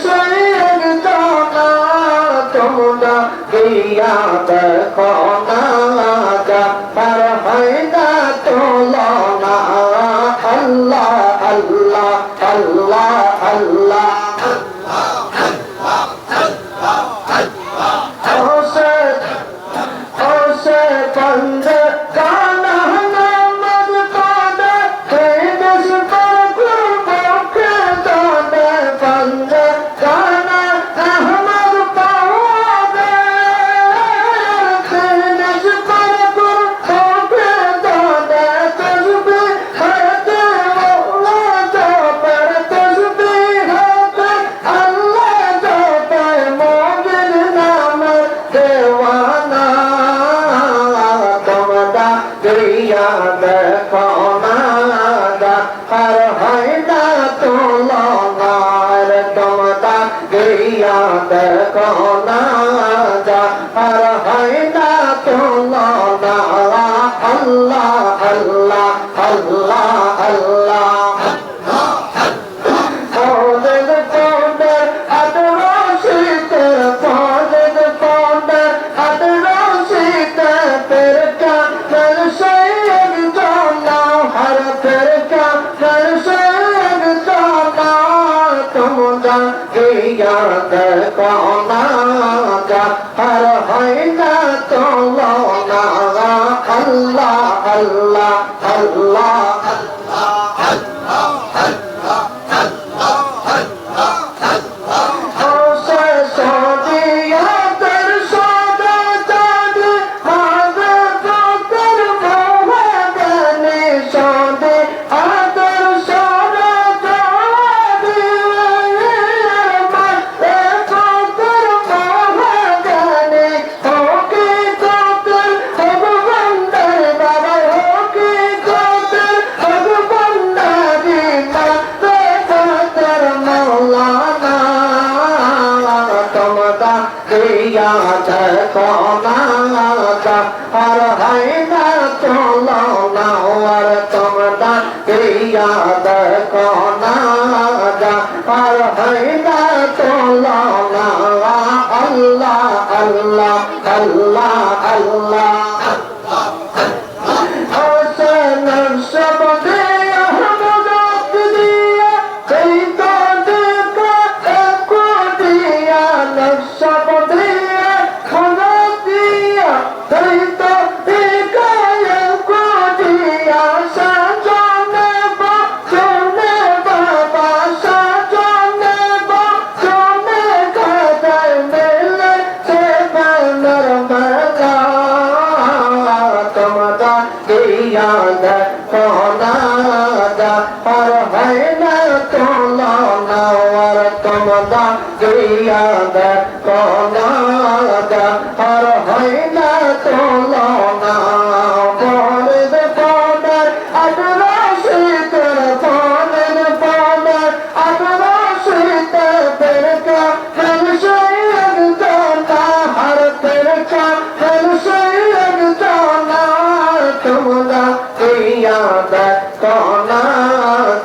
সেই একজনা তোমরা গিয়া দেখো না জাফর হয় না তুলনা আল্লাহ আল্লাহ আল্লাহ আল্লাহ বন্দে কানা নামাজ পড়ে সেই দেশ পর কুরবকে দানে বন্দে কানা নামাজ পড়ে সেই দেশ পর কুরবকে দানে তসবিহ হাতে আল্লাহ জপে তসবিহ হাতে আল্লাহ জপে মুমিন নামে দেওয়ানা গিয়া দেখো না জাফর হয় না তুলনা তোমরা গিয়া দেখো না জাফর হয় না তুলনা আল্লাহ আল্লাহ আল্লাহ আল্লাহ গিয়া দেখো না জাফর হয় না তুলনা আল্লাহ আল্লাহ আল্লাহ গিয়া দেখো না জাফর হয় না তুলনা তোমরা গিয়া দেখো না জাফর হয় না তুলনা আল্লাহ আল্লাহ আল্লাহ আল্লাহ গিয়া দেখো না জাফর হয় না তুলনা তোমরা গিয়া দেখো না জাফর হয় না তুলনা বলদ পড়ে আদরাশিতের বলদ পড়ে আদরাশিতের বেরকা ফেল সেই একজনা হর বেরকা ফেল সেই একজনা তোমরা গিয়া দেখো না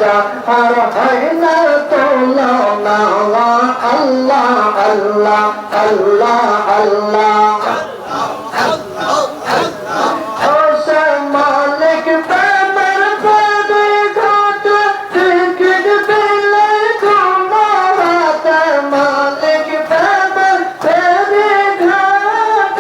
জাফর হয় না তুলনা আল্লাহ আল্লাহ আল্লাহ আল্লাহ মালিক প্রেমের পদে ঘাট টিকিট দিলে ঘুমা হাতে মালিক প্রেমের পদে ঘাট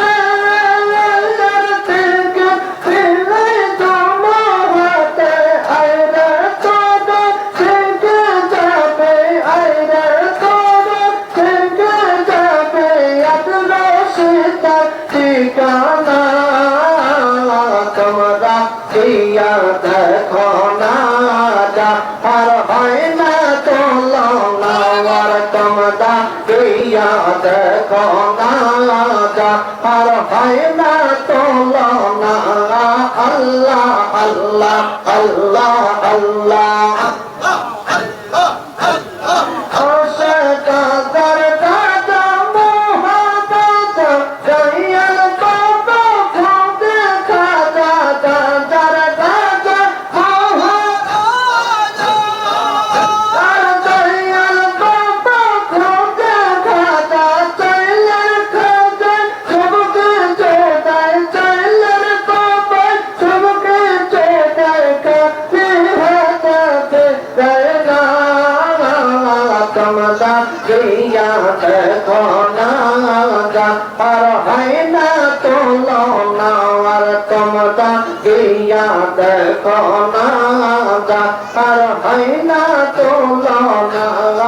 টিকিট দিলে ঘুমা হাতে আইরে তোদ থেকে যাবে আইরে তোদ থেকে যাবে আদরাশিতা ঠিকানা তোমরা গিয়া দেখো না জাফর হয় না তুলনা তোমরা গিয়া দেখো না জাফর হয় না তুলনা আল্লাহ আল্লাহ আল্লাহ আল্লাহ গিয়া দেখো না যা আর হয় না তুলনা আর তোমরা গিয়া দেখো না যা আর হয় না তুলনা